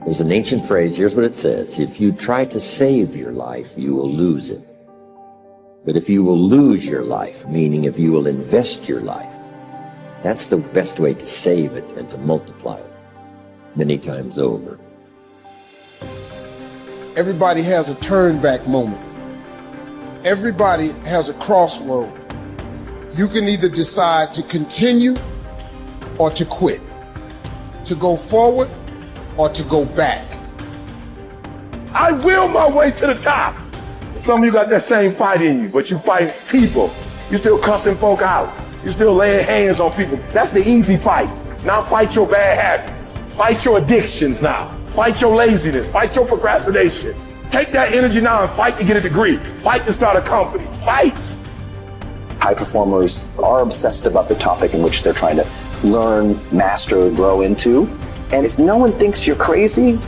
There's an ancient phrase, here's what it says: if you try to save your life, you will lose it. But if you will lose your life, meaning if you will invest your life, that's the best way to save it and to multiply it many times over. Everybody has a turn back moment. Everybody has a crossroad. You can either decide to continue or to quit, to go forward or to go back. I will my way to the top. Some of you got that same fight in you, but you fight people. You still cussing folk out. You still laying hands on people. That's the easy fight. Now fight your bad habits. Fight your addictions now. Fight your laziness. Fight your procrastination. Take that energy now and fight to get a degree. Fight to start a company. Fight. High performers are obsessed about the topic in which they're trying to learn, master, grow into. And if no one thinks you're crazy,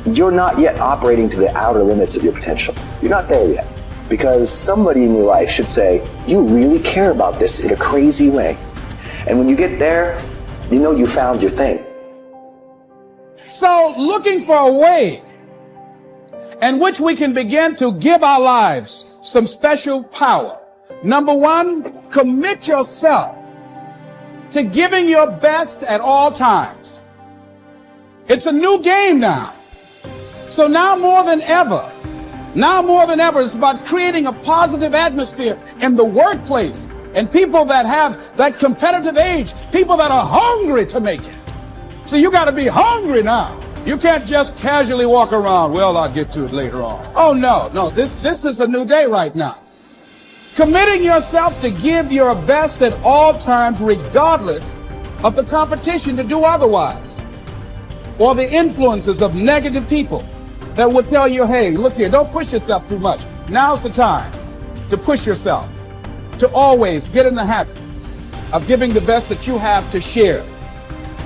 you're not yet operating to the outer limits of your potential. You're not there yet. Because somebody in your life should say, you really care about this in a crazy way. And when you get there, you know you found your thing. So looking for a way in which we can begin to give our lives some special power. Number one, commit yourself to giving your best at all times. It's a new game now. So now more than ever, it's about creating a positive atmosphere in the workplace and people that have that competitive edge, people that are hungry to make it. So you got to be hungry now. You can't just casually walk around, well, I'll get to it later on. Oh, no, this is a new day right now. Committing yourself to give your best at all times, regardless of the competition to do otherwise, or the influences of negative people that will tell you, hey, look here, don't push yourself too much. Now's the time to push yourself, to always get in the habit of giving the best that you have to share.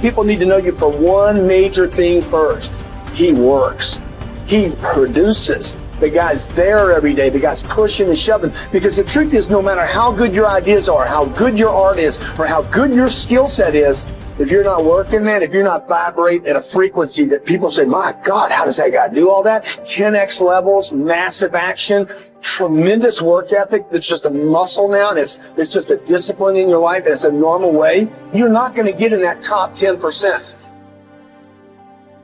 People need to know you for one major thing first. He works. He produces. The guy's there every day. The guy's pushing and shoving. Because the truth is, no matter how good your ideas are, how good your art is, or how good your skill set is, if you're not working, man, if you're not vibrating at a frequency that people say, my God, how does that guy do all that? 10x levels, massive action, tremendous work ethic that's just a muscle now, and it's just a discipline in your life, and it's a normal way, you're not going to get in that top 10%.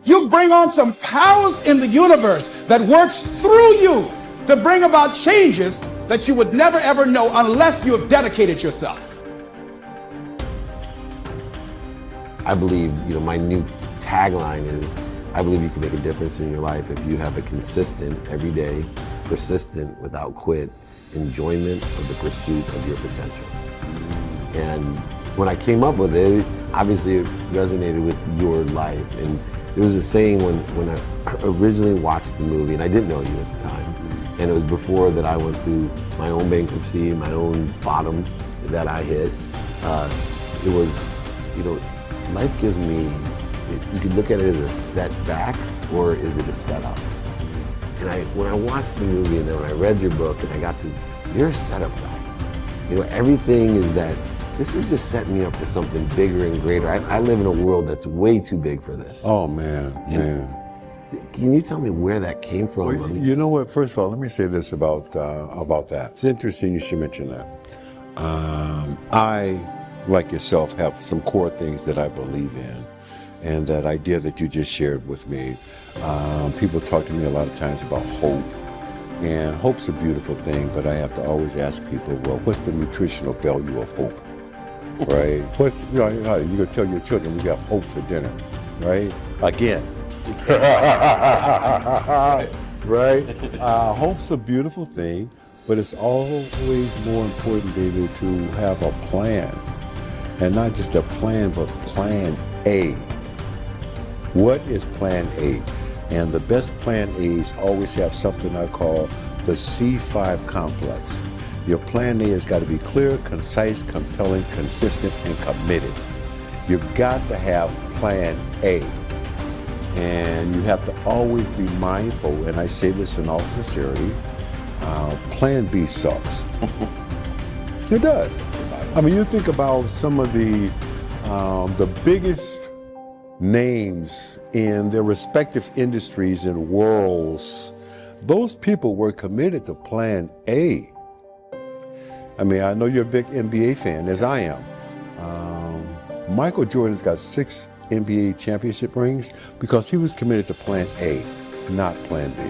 You bring on some powers in the universe that works through you to bring about changes that you would never ever know unless you have dedicated yourself. I believe, my new tagline is, I believe you can make a difference in your life if you have a consistent, everyday, persistent, without quit, enjoyment of the pursuit of your potential. And when I came up with it, obviously it resonated with your life. And there was a saying when I originally watched the movie, and I didn't know you at the time, and it was before that I went through my own bankruptcy, my own bottom that I hit. It was, life gives me, you could look at it as a setback, or is it a setup? And when I watched the movie, and then when I read your book, and I got to, you're a setup guy. Everything is that, this is just setting me up for something bigger and greater. I live in a world that's way too big for this. Oh, man. Can you tell me where that came from? Well, you know what? First of all, let me say this about that. It's interesting you should mention that. I, like yourself, have some core things that I believe in, and that idea that you just shared with me. People talk to me a lot of times about hope, and hope's a beautiful thing, but I have to always ask people, well, what's the nutritional value of hope, right? You're gonna tell your children we got hope for dinner, right? Again, right? Hope's a beautiful thing, but it's always more important, David, to have a plan. And not just a plan, but plan A. What is plan A? And the best plan A's always have something I call the C5 complex. Your plan A has got to be clear, concise, compelling, consistent, and committed. You've got to have plan A. And you have to always be mindful, and I say this in all sincerity, plan B sucks. It does. I mean, you think about some of the biggest names in their respective industries and worlds. Those people were committed to plan A. I mean, I know you're a big NBA fan, as I am. Michael Jordan's got 6 NBA championship rings because he was committed to plan A, not plan B.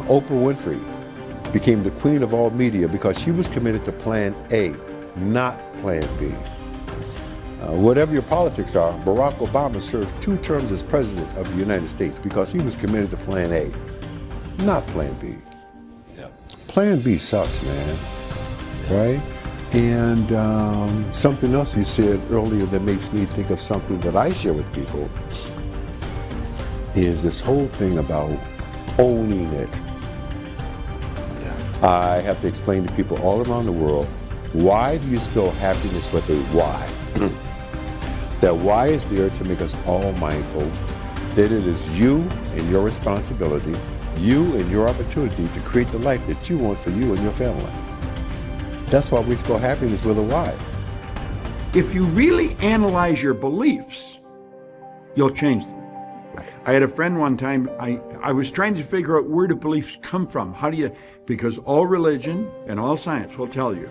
Oprah Winfrey became the queen of all media because she was committed to plan A, not plan B. Whatever your politics are, Barack Obama served 2 terms as president of the United States because he was committed to plan A, not plan B. Yep. Plan B sucks, man, right? And something else you said earlier that makes me think of something that I share with people is this whole thing about owning it. I have to explain to people all around the world, why do you spell happiness with a Y? That Y is there to make us all mindful that it is you and your responsibility, you and your opportunity to create the life that you want for you and your family. That's why we spell happiness with a Y. If you really analyze your beliefs, you'll change them. I had a friend one time, I was trying to figure out where do beliefs come from. How do you, because all religion and all science will tell you,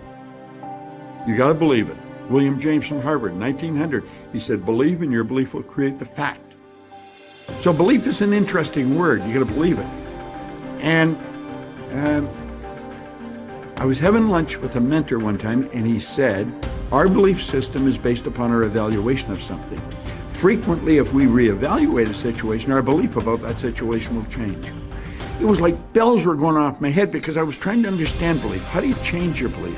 you got to believe it. William James from Harvard, 1900, he said, believe and your belief will create the fact. So belief is an interesting word, you got to believe it. And I was having lunch with a mentor one time and he said, our belief system is based upon our evaluation of something. Frequently, if we reevaluate a situation, our belief about that situation will change. It was like bells were going off my head because I was trying to understand belief. How do you change your belief?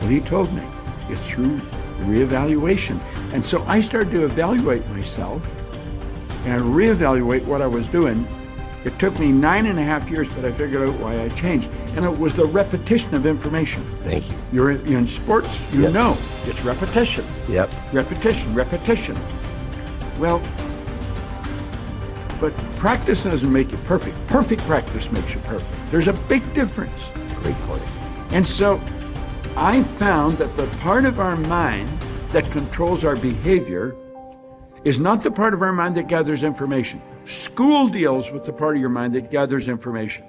Well, he told me, it's through reevaluation. And so I started to evaluate myself and reevaluate what I was doing. It took me 9.5 years, but I figured out why I changed. And it was the repetition of information. Thank you. You're in sports, you Yep. know, it's repetition. Yep. Repetition, repetition. Well, but practice doesn't make you perfect. Perfect practice makes you perfect. There's a big difference. Great point. And so I found that the part of our mind that controls our behavior is not the part of our mind that gathers information. School deals with the part of your mind that gathers information.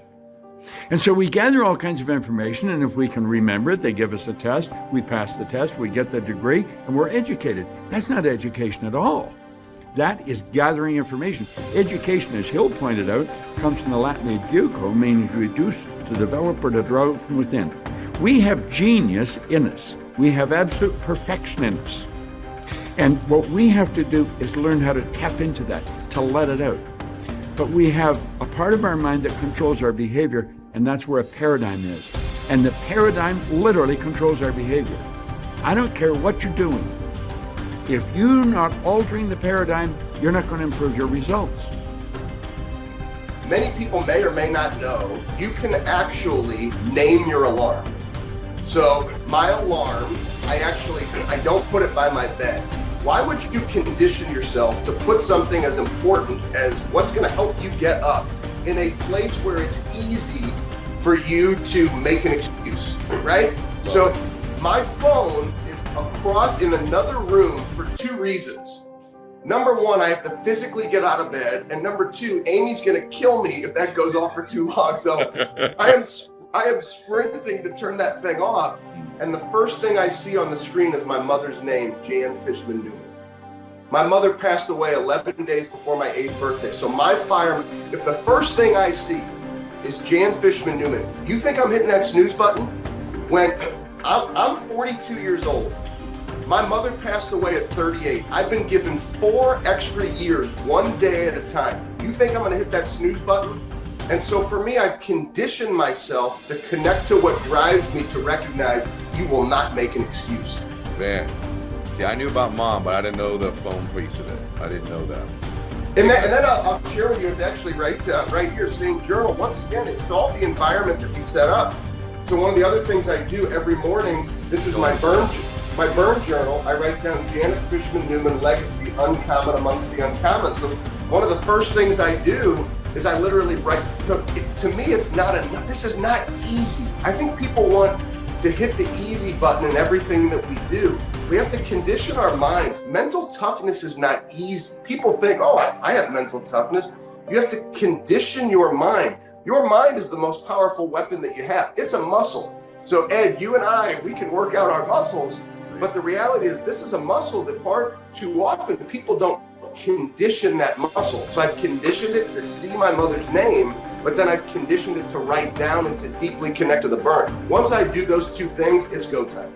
And so we gather all kinds of information, and if we can remember it, they give us a test, we pass the test, we get the degree, and we're educated. That's not education at all. That is gathering information. Education, as Hill pointed out, comes from the Latin educo, meaning to reduce, to develop, or to draw from within. We have genius in us. We have absolute perfection in us. And what we have to do is learn how to tap into that, to let it out. But we have a part of our mind that controls our behavior, and that's where a paradigm is. And the paradigm literally controls our behavior. I don't care what you're doing. If you're not altering the paradigm, you're not going to improve your results. Many people may or may not know, you can actually name your alarm. So my alarm, I don't put it by my bed. Why would you condition yourself to put something as important as what's going to help you get up in a place where it's easy for you to make an excuse, right? So my phone is across in another room for 2 reasons. Number 1, I have to physically get out of bed. And number 2, Amy's going to kill me if that goes off for too long. So I am sprinting to turn that thing off. And the first thing I see on the screen is my mother's name, Jan Fishman Newman. My mother passed away 11 days before my 8th birthday. So my fire, if the first thing I see is Jan Fishman Newman, you think I'm hitting that snooze button? When I'm 42 years old, my mother passed away at 38. I've been given 4 extra years, 1 day at a time. You think I'm gonna hit that snooze button? And so for me, I've conditioned myself to connect to what drives me to recognize you will not make an excuse. Man, see, I knew about Mom, but I didn't know the phone piece of it. I didn't know that. And then I'll share with you, it's actually right here, same journal. Once again, it's all the environment that we set up. So one of the other things I do every morning, this is my burn journal. I write down Janet Fishman Newman legacy, uncommon amongst the uncommon. So one of the first things I do is I literally write, to me it's not enough, this is not easy. I think people want to hit the easy button in everything that we do. We have to condition our minds. Mental toughness is not easy. People think, oh, I have mental toughness. You have to condition your mind. Your mind is the most powerful weapon that you have. It's a muscle. So Ed, you and I, we can work out our muscles, but the reality is this is a muscle that far too often people don't condition that muscle. So I've conditioned it to see my mother's name, but then I've conditioned it to write down and to deeply connect to the burn. Once I do those two things, it's go time.